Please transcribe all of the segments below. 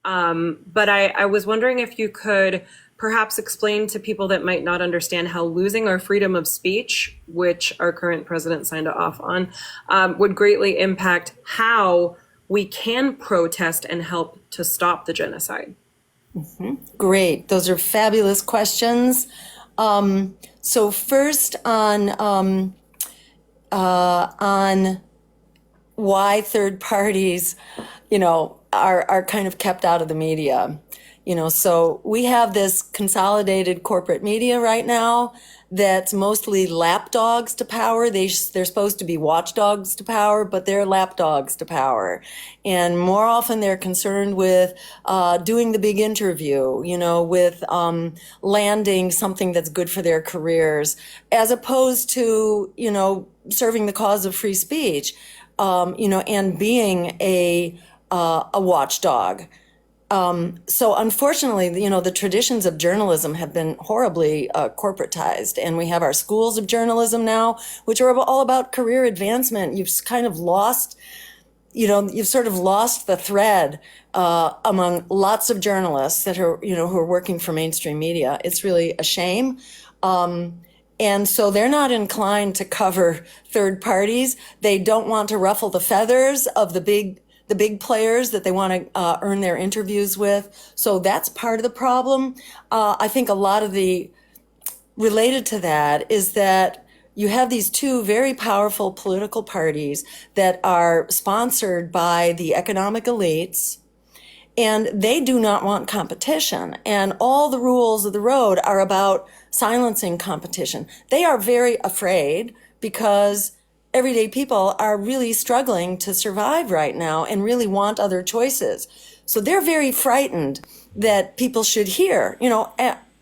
But I was wondering if you could perhaps explain to people that might not understand how losing our freedom of speech, which our current president signed off on, would greatly impact how we can protest and help to stop the genocide. Great. Those are fabulous questions. So first on why third parties, are kind of kept out of the media. So we have this consolidated corporate media right now that's mostly lapdogs to power. They're supposed to be watchdogs to power, but they're lapdogs to power. And more often they're concerned with doing the big interview, with landing something that's good for their careers, as opposed to, serving the cause of free speech, and being a watchdog. So unfortunately, the traditions of journalism have been horribly corporatized, and we have our schools of journalism now, which are all about career advancement. You've kind of lost, you've sort of lost the thread among lots of journalists that are, who are working for mainstream media. It's really a shame. And so they're not inclined to cover third parties. They don't want to ruffle the feathers of the big players that they want to earn their interviews with. So that's part of the problem. I think a lot of the related to that is that you have these two very powerful political parties that are sponsored by the economic elites, and they do not want competition. And all the rules of the road are about silencing competition. They are very afraid because everyday people are really struggling to survive right now and really want other choices. So they're very frightened that people should hear.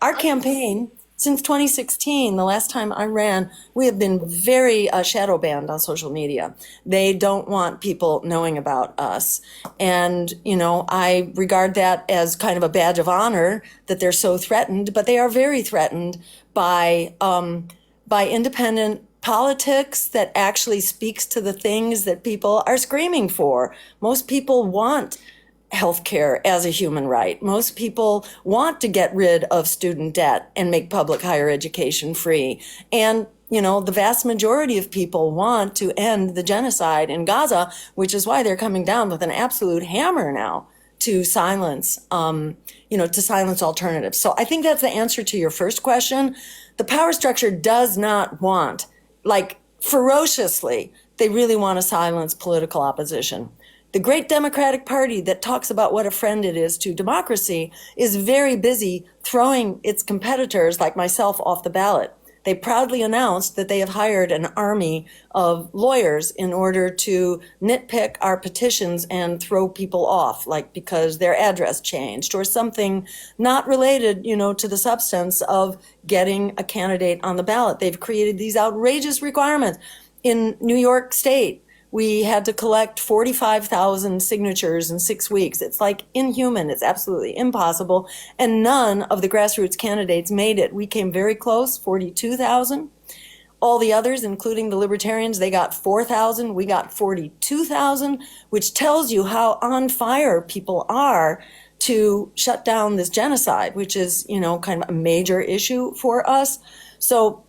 Our campaign since 2016, the last time I ran, we have been very shadow banned on social media. They don't want people knowing about us. And, I regard that as kind of a badge of honor that they're so threatened, but they are very threatened by independent politics that actually speaks to the things that people are screaming for. Most people want healthcare as a human right. Most people want to get rid of student debt and make public higher education free. And, the vast majority of people want to end the genocide in Gaza, which is why they're coming down with an absolute hammer now to silence, to silence alternatives. So I think that's the answer to your first question. The power structure does not want, ferociously, they really want to silence political opposition. The great Democratic Party that talks about what a friend it is to democracy is very busy throwing its competitors like myself off the ballot. They proudly announced that they have hired an army of lawyers in order to nitpick our petitions and throw people off, because their address changed or something not related, to the substance of getting a candidate on the ballot. They've created these outrageous requirements. In New York State, we had to collect 45,000 signatures in 6 weeks. It's inhuman. It's absolutely impossible. And none of the grassroots candidates made it. We came very close, 42,000. All the others, including the libertarians, they got 4,000. We got 42,000, which tells you how on fire people are to shut down this genocide, which is, kind of a major issue for us. So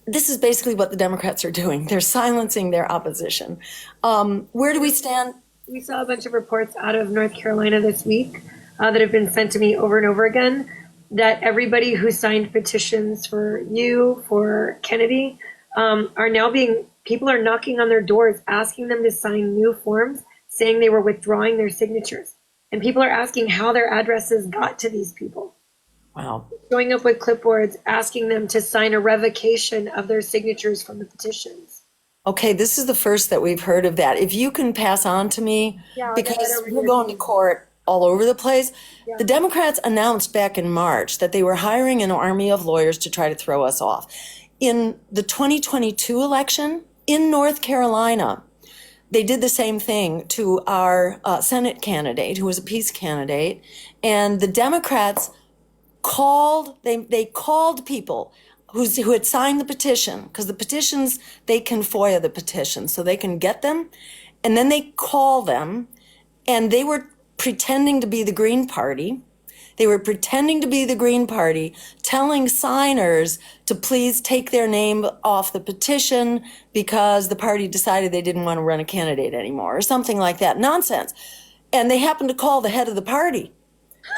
this is basically what the Democrats are doing. They're silencing their opposition. Where do we stand? We saw a bunch of reports out of North Carolina this week that have been sent to me over and over again, that everybody who signed petitions for you, for Kennedy, people are knocking on their doors, asking them to sign new forms, saying they were withdrawing their signatures. And people are asking how their addresses got to these people. Wow. Showing up with clipboards, asking them to sign a revocation of their signatures from the petitions. Okay, this is the first that we've heard of that. If you can pass on to me, because we're going to court all over the place. Yeah. The Democrats announced back in March that they were hiring an army of lawyers to try to throw us off. In the 2022 election in North Carolina, they did the same thing to our Senate candidate, who was a peace candidate, and the Democrats they called people who had signed the petition, because the petitions, they can FOIA the petitions, so they can get them, and then they call them, and they were pretending to be the Green Party. They were pretending to be the Green Party, telling signers to please take their name off the petition because the party decided they didn't want to run a candidate anymore or something like that. Nonsense. And they happened to call the head of the party.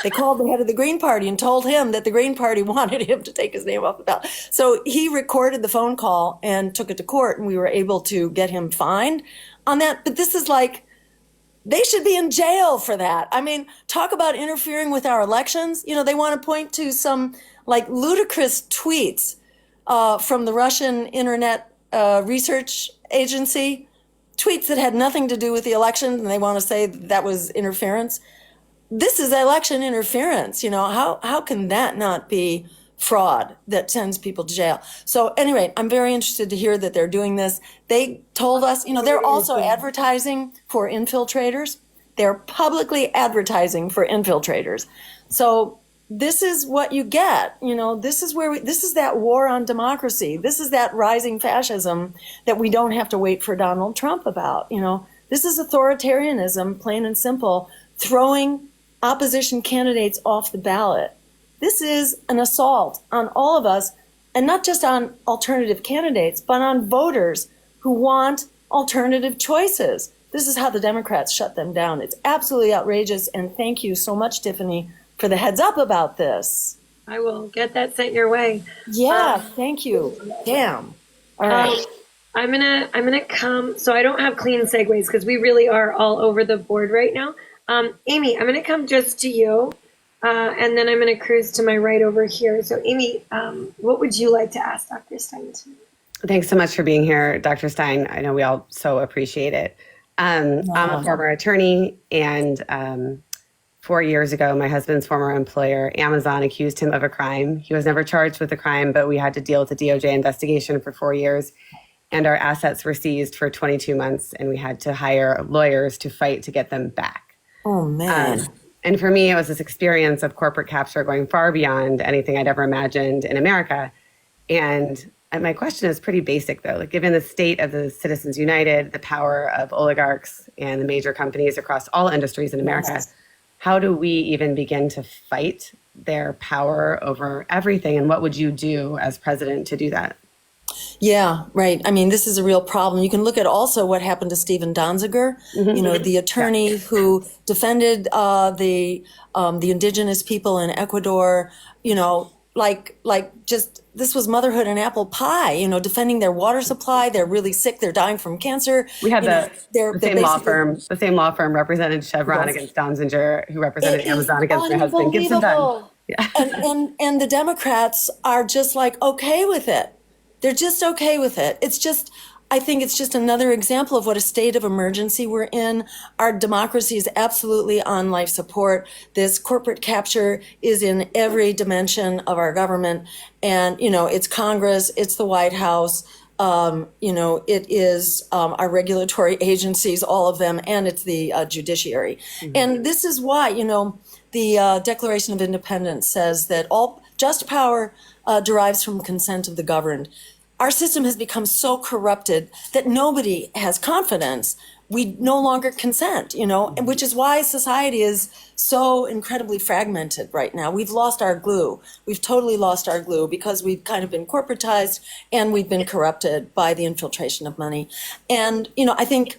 They called the head of the Green Party and told him that the Green Party wanted him to take his name off the ballot. So he recorded the phone call and took it to court, and we were able to get him fined on that. But this is like, they should be in jail for that. I mean, talk about interfering with our elections. You know, they want to point to some like ludicrous tweets from the Russian Internet Research Agency, tweets that had nothing to do with the election, and they want to say that was interference. This is election interference. You know, how can that not be fraud that sends people to jail? So anyway, I'm very interested to hear that they're doing this. They told us, you know, they're also advertising for infiltrators. They're publicly advertising for infiltrators. So this is what you get. You know, this is where this is that war on democracy. This is that rising fascism that we don't have to wait for Donald Trump about. You know, this is authoritarianism, plain and simple, throwing opposition candidates off the ballot. This is an assault on all of us, and not just on alternative candidates, but on voters who want alternative choices. This is how the Democrats shut them down. It's absolutely outrageous, and thank you so much, Tiffany, for the heads up about this. I will get that sent your way. Yeah, thank you. Damn. All right. I'm gonna come. So I don't have clean segues because we really are all over the board right now. Amy, I'm gonna come just to you, and then I'm gonna cruise to my right over here. So Amy, what would you like to ask Dr. Stein tonight? Thanks so much for being here, Dr. Stein. I know we all so appreciate it. I'm a former attorney, and 4 years ago, my husband's former employer, Amazon, accused him of a crime. He was never charged with the crime, but we had to deal with the DOJ investigation for 4 years. And our assets were seized for 22 months, and we had to hire lawyers to fight to get them back. Oh, man. And for me, it was this experience of corporate capture going far beyond anything I'd ever imagined in America. And my question is pretty basic, though. Like, given the state of the Citizens United, the power of oligarchs and the major companies across all industries in America, yes, how do we even begin to fight their power over everything? And what would you do as president to do that? Yeah, right. I mean, this is a real problem. You can look at also what happened to Stephen Donziger, you know, the attorney who defended the indigenous people in Ecuador, you know, like just this was motherhood and apple pie, you know, defending their water supply. They're really sick. They're dying from cancer. We had the same law firm represented Chevron against Donziger, who represented Amazon against my husband, Gibson Dunn. Yeah. And the Democrats are just like okay with it. They're just okay with it. It's just, I think it's just another example of what a state of emergency we're in. Our democracy is absolutely on life support. This corporate capture is in every dimension of our government. And, you know, it's Congress, it's the White House, you know, it is our regulatory agencies, all of them, and it's the judiciary. Mm-hmm. And this is why, you know, the Declaration of Independence says that all just power derives from consent of the governed. Our system has become so corrupted that nobody has confidence. We no longer consent, you know, which is why society is so incredibly fragmented right now. We've lost our glue. We've totally lost our glue because we've kind of been corporatized and we've been corrupted by the infiltration of money. And, you know, I think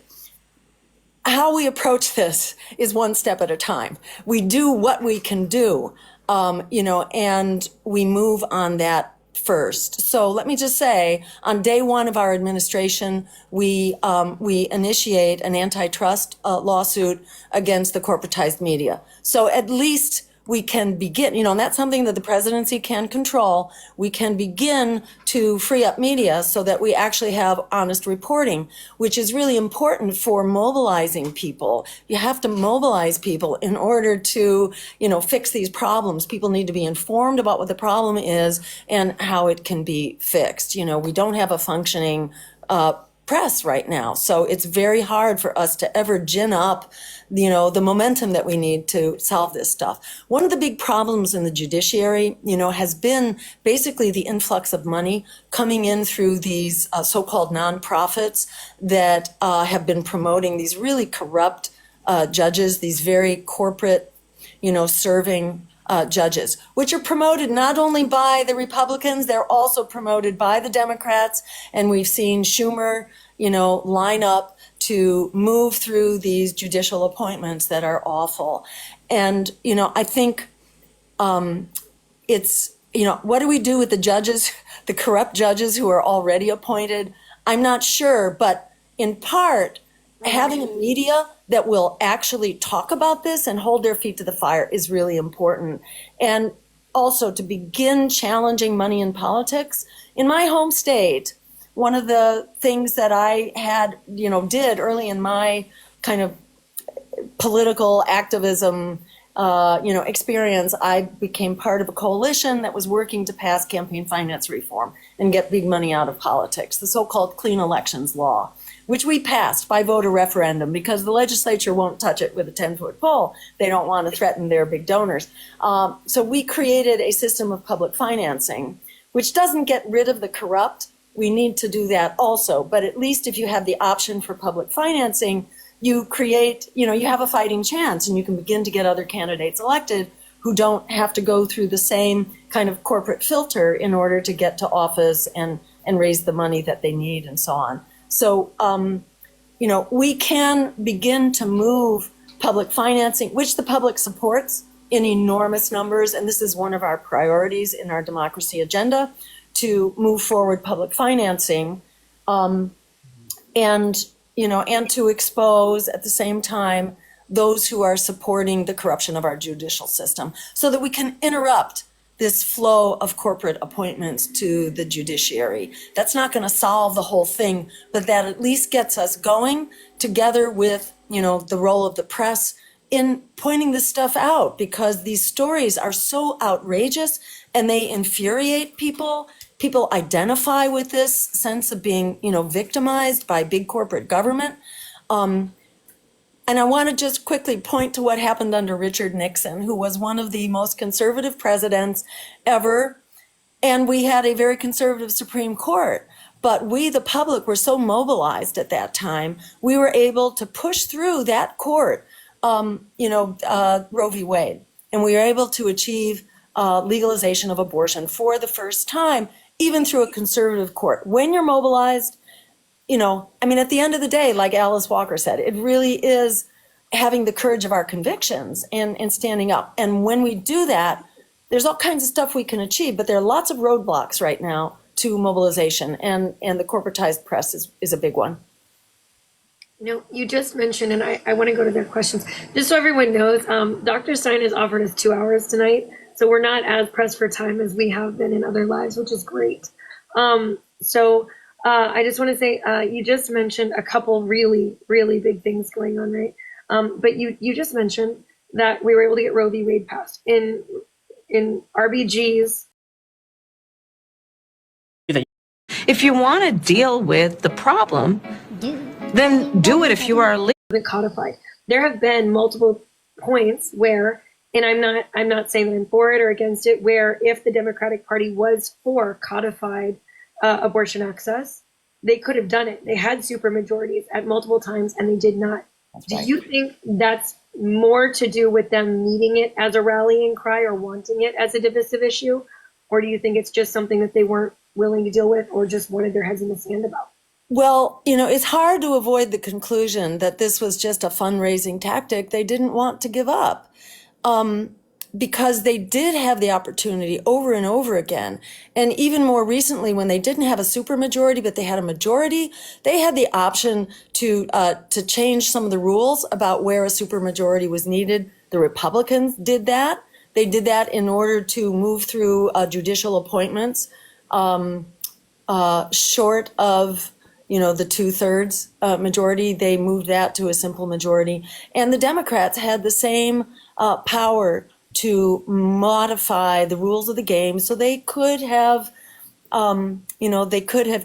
how we approach this is one step at a time. We do what we can do, you know, and we move on that first. So let me just say, on day one of our administration, we initiate an antitrust lawsuit against the corporatized media. So at least we can begin, you know, and that's something that the presidency can control. We can begin to free up media so that we actually have honest reporting, which is really important for mobilizing people. You have to mobilize people in order to, you know, fix these problems. People need to be informed about what the problem is and how it can be fixed. You know, we don't have a functioning press right now. So it's very hard for us to ever gin up, you know, the momentum that we need to solve this stuff. One of the big problems in the judiciary, you know, has been basically the influx of money coming in through these so-called nonprofits that have been promoting these really corrupt judges, these very corporate, serving judges, which are promoted not only by the Republicans, they're also promoted by the Democrats. And we've seen Schumer, line up to move through these judicial appointments that are awful. And, I think it's, what do we do with the judges, the corrupt judges who are already appointed? I'm not sure, but in part, having a media that will actually talk about this and hold their feet to the fire is really important. And also to begin challenging money in politics. In my home state, one of the things that I had, did early in my kind of political activism, experience, I became part of a coalition that was working to pass campaign finance reform and get big money out of politics, the so-called clean elections law, which we passed by voter referendum because the legislature won't touch it with a 10-foot pole. They don't want to threaten their big donors. So we created a system of public financing, which doesn't get rid of the corrupt. We need to do that also. But at least if you have the option for public financing, you create, you have a fighting chance, and you can begin to get other candidates elected who don't have to go through the same kind of corporate filter in order to get to office and raise the money that they need and so on. So, we can begin to move public financing, which the public supports in enormous numbers. And this is one of our priorities in our democracy agenda, to move forward public financing, and to expose at the same time those who are supporting the corruption of our judicial system, so that we can interrupt this flow of corporate appointments to the judiciary. That's not going to solve the whole thing, but that at least gets us going, together with, the role of the press in pointing this stuff out, because these stories are so outrageous and they infuriate people. People identify with this sense of being, victimized by big corporate government. And I want to just quickly point to what happened under Richard Nixon, who was one of the most conservative presidents ever. And we had a very conservative Supreme Court. But we, the public, were so mobilized at that time, we were able to push through that court, Roe v. Wade. And we were able to achieve legalization of abortion for the first time, even through a conservative court. When you're mobilized, at the end of the day, like Alice Walker said, it really is having the courage of our convictions and standing up. And when we do that, there's all kinds of stuff we can achieve, but there are lots of roadblocks right now to mobilization, and the corporatized press is a big one. You just mentioned, and I want to go to their questions. Just so everyone knows, Dr. Stein has offered us 2 hours tonight, so we're not as pressed for time as we have been in other lives, which is great. I just want to say, you just mentioned a couple really, really big things going on, right? But you just mentioned that we were able to get Roe v. Wade passed in RBG's. If you want to deal with the problem, then do it if you are codified. There have been multiple points where, and I'm not saying that I'm for it or against it, where if the Democratic Party was for codified abortion access, they could have done it. They had supermajorities at multiple times, and they did not. Do you think that's more to do with them needing it as a rallying cry or wanting it as a divisive issue? Or do you think it's just something that they weren't willing to deal with, or just wanted their heads in the sand about? Well, it's hard to avoid the conclusion that this was just a fundraising tactic they didn't want to give up. Because they did have the opportunity over and over again. And even more recently, when they didn't have a supermajority, but they had a majority, they had the option to change some of the rules about where a supermajority was needed. The Republicans did that. They did that in order to move through judicial appointments short of, the 2/3 majority. They moved that to a simple majority. And the Democrats had the same power to modify the rules of the game, so they could have,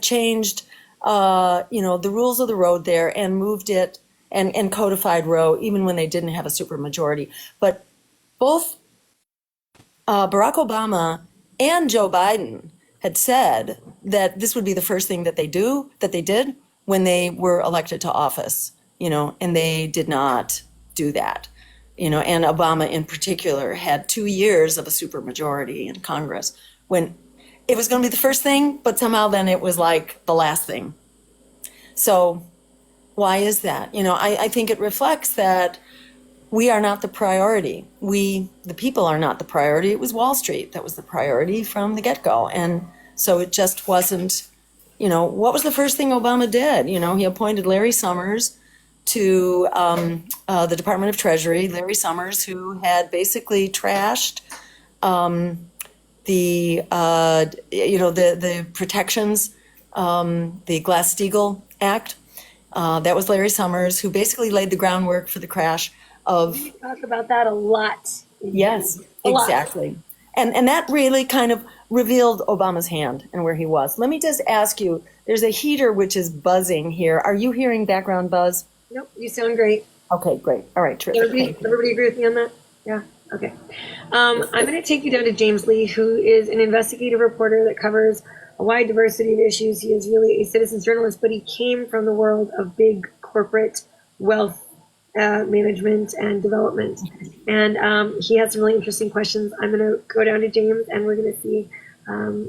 changed, the rules of the road there and moved it and codified Roe, even when they didn't have a supermajority. But both Barack Obama and Joe Biden had said that this would be the first thing that they did when they were elected to office, and they did not do that. And Obama in particular had 2 years of a supermajority in Congress when it was going to be the first thing, but somehow then it was like the last thing. So why is that? I think it reflects that we are not the priority. The people are not the priority. It was Wall Street that was the priority from the get-go. And so it just wasn't, what was the first thing Obama did? He appointed Larry Summers to the Department of Treasury, Larry Summers, who had basically trashed the protections, the Glass-Steagall Act. That was Larry Summers, who basically laid the groundwork for the crash of. We talk about that a lot. Yes, exactly. And that really kind of revealed Obama's hand and where he was. Let me just ask you, there's a heater which is buzzing here. Are you hearing background buzz? Nope, you sound great. Okay, great. All right, terrific. Everybody agree with me on that? Yeah, okay. I'm going to take you down to James Lee, who is an investigative reporter that covers a wide diversity of issues. He is really a citizen's journalist, but he came from the world of big corporate wealth management and development. And he has some really interesting questions. I'm going to go down to James, and we're going to see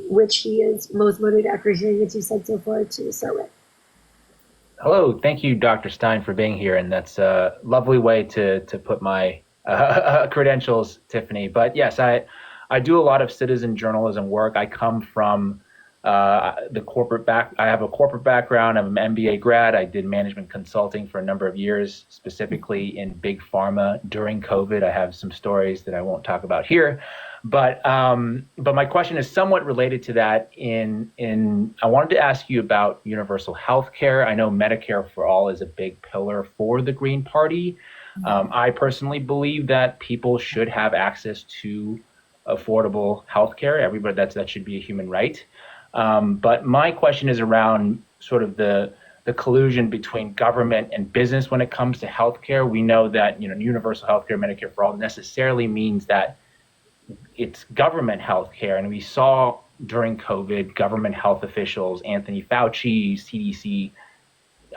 which he is most motivated after hearing what you said so far to start with. Hello, thank you, Dr. Stein, for being here, and that's a lovely way to put my credentials, Tiffany. But yes, I do a lot of citizen journalism work. I come from the corporate I have a corporate background. I'm an MBA grad. I did management consulting for a number of years, specifically in big pharma during COVID. I have some stories that I won't talk about here. But my question is somewhat related to that. I wanted to ask you about universal health care. I know Medicare for All is a big pillar for the Green Party. I personally believe that people should have access to affordable health care. Everybody, that should be a human right. But my question is around sort of the collusion between government and business when it comes to healthcare. We know that universal healthcare, Medicare for All, necessarily means that it's government healthcare, and we saw during COVID government health officials, Anthony Fauci, CDC,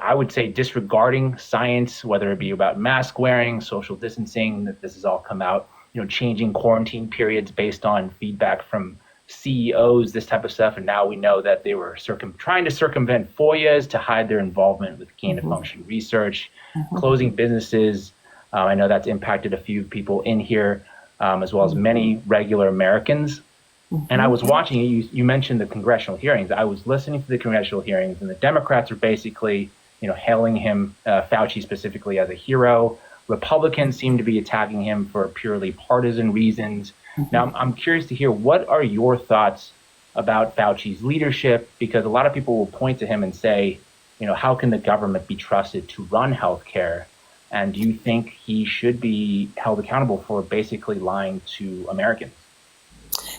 I would say disregarding science, whether it be about mask wearing, social distancing, that this has all come out, changing quarantine periods based on feedback from CEOs, this type of stuff. And now we know that they were trying to circumvent FOIAs to hide their involvement with gain-of-function research, closing businesses. I know that's impacted a few people in here, as well as many regular Americans. And I was watching it. You mentioned the congressional hearings. I was listening to the congressional hearings, and the Democrats are basically, hailing him, Fauci specifically, as a hero. Republicans seem to be attacking him for purely partisan reasons. Now, I'm curious to hear, what are your thoughts about Fauci's leadership? Because a lot of people will point to him and say, how can the government be trusted to run healthcare? And do you think he should be held accountable for basically lying to Americans?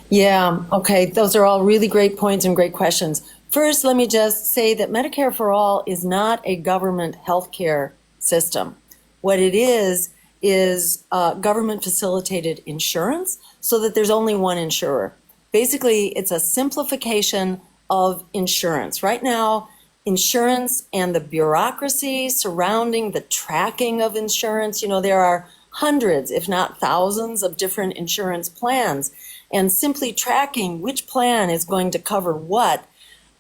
Yeah, okay. Those are all really great points and great questions. First, let me just say that Medicare for All is not a government healthcare system. What it is government facilitated insurance so that there's only one insurer. Basically, it's a simplification of insurance. Right now, insurance and the bureaucracy surrounding the tracking of insurance, there are hundreds, if not thousands, of different insurance plans. And simply tracking which plan is going to cover what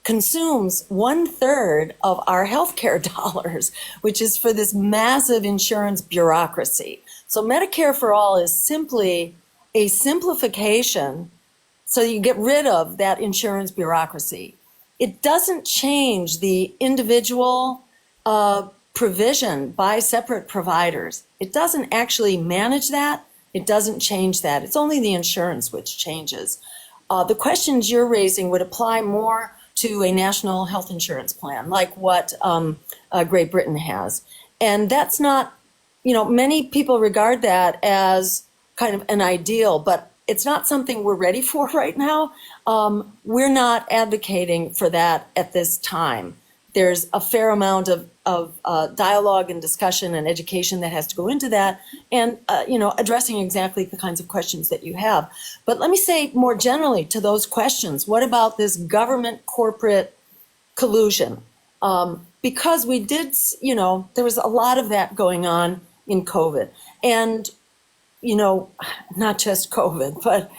consumes 1/3 of our healthcare dollars, which is for this massive insurance bureaucracy. So Medicare for All is simply a simplification so you get rid of that insurance bureaucracy. It doesn't change the individual provision by separate providers. It doesn't actually manage that. It doesn't change that. It's only the insurance which changes. The questions you're raising would apply more to a national health insurance plan, like what Great Britain has. And that's not, many people regard that as kind of an ideal, but it's not something we're ready for right now. We're not advocating for that at this time. There's a fair amount of dialogue and discussion and education that has to go into that, and addressing exactly the kinds of questions that you have. But let me say more generally to those questions, what about this government corporate collusion? Because we did, there was a lot of that going on in COVID. And, not just COVID, but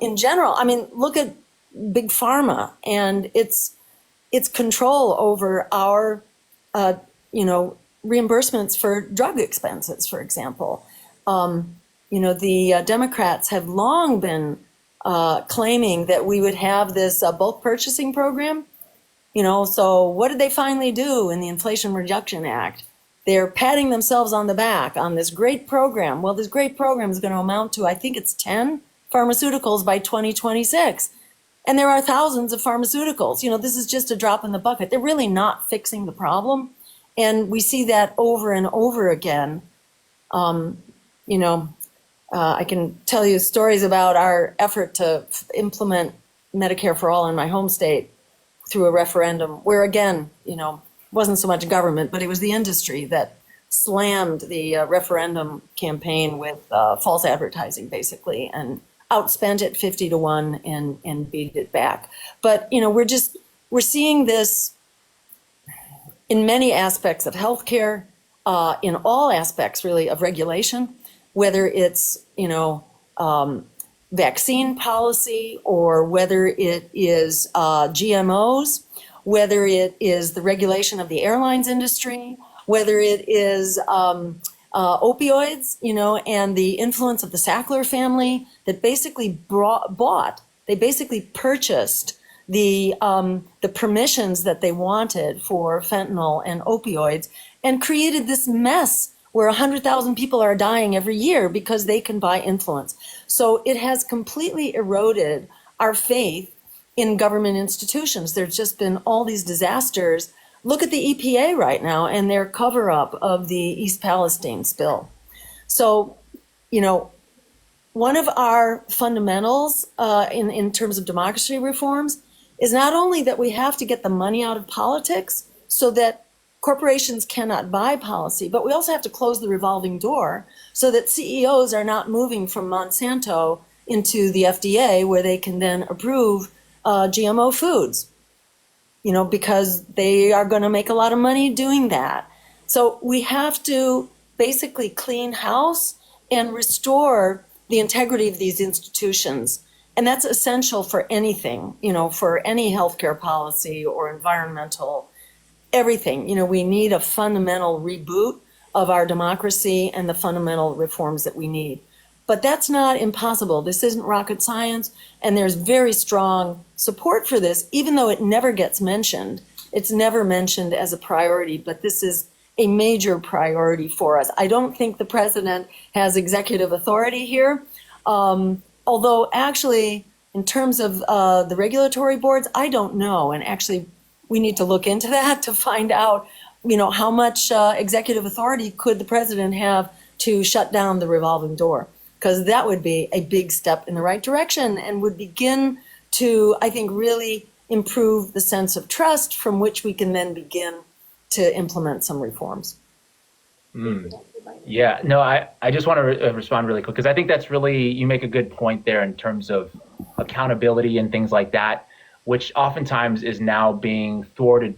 in general, I mean, look at Big Pharma and its control over our, reimbursements for drug expenses, for example. The Democrats have long been claiming that we would have this bulk purchasing program. So what did they finally do in the Inflation Reduction Act? They're patting themselves on the back on this great program. Well, this great program is going to amount to, I think it's 10 pharmaceuticals by 2026. And there are thousands of pharmaceuticals. This is just a drop in the bucket. They're really not fixing the problem. And we see that over and over again. I can tell you stories about our effort to implement Medicare for all in my home state through a referendum where, again, wasn't so much government, but it was the industry that slammed the referendum campaign with false advertising, basically, and outspent it 50-1 and beat it back. But, we're seeing this in many aspects of healthcare, in all aspects, really, of regulation, whether it's, vaccine policy or whether it is GMOs, whether it is the regulation of the airlines industry, whether it is opioids, and the influence of the Sackler family that basically they basically purchased the permissions that they wanted for fentanyl and opioids and created this mess where 100,000 people are dying every year because they can buy influence. So it has completely eroded our faith in government institutions. There's just been all these disasters. Look at the EPA right now and their cover-up of the East Palestine spill. So, one of our fundamentals in terms of democracy reforms is not only that we have to get the money out of politics so that corporations cannot buy policy, but we also have to close the revolving door so that CEOs are not moving from Monsanto into the FDA where they can then approve GMO foods, because they are going to make a lot of money doing that. So we have to basically clean house and restore the integrity of these institutions. And that's essential for anything, for any healthcare policy or environmental, everything. We need a fundamental reboot of our democracy and the fundamental reforms that we need. But that's not impossible. This isn't rocket science, and there's very strong support for this, even though it never gets mentioned. It's never mentioned as a priority, but this is a major priority for us. I don't think the president has executive authority here, although actually, in terms of the regulatory boards, I don't know. And actually, we need to look into that to find out, how much executive authority could the president have to shut down the revolving door? Because that would be a big step in the right direction and would begin to, I think, really improve the sense of trust from which we can then begin to implement some reforms. Yeah, no, I just want to respond really quick because I think that's really, you make a good point there in terms of accountability and things like that, which oftentimes is now being thwarted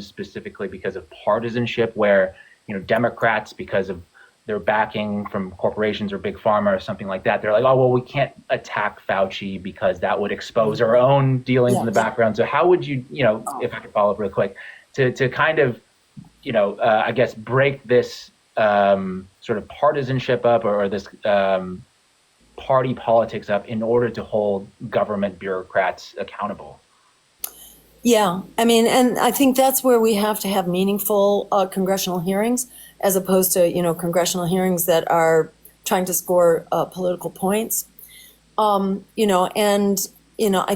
specifically because of partisanship, where, Democrats, because of their backing from corporations or big pharma or something like that, they're like, oh, well, we can't attack Fauci because that would expose our own dealings in the background. So how would you, if I could follow up real quick, to kind of, I guess, break this sort of partisanship up or this party politics up in order to hold government bureaucrats accountable? Yeah, I mean, and I think that's where we have to have meaningful congressional hearings, as opposed to, congressional hearings that are trying to score political points. I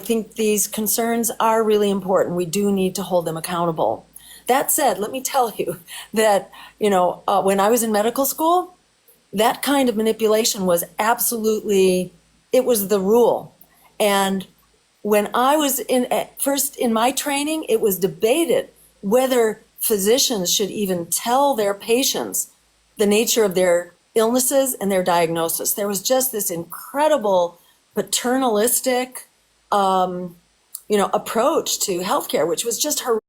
think these concerns are really important. We do need to hold them accountable. That said, let me tell you that, when I was in medical school, that kind of manipulation was absolutely, it was the rule. And when I was first in my training, it was debated whether physicians should even tell their patients the nature of their illnesses and their diagnosis. There was just this incredible paternalistic, approach to healthcare, which was just horrific.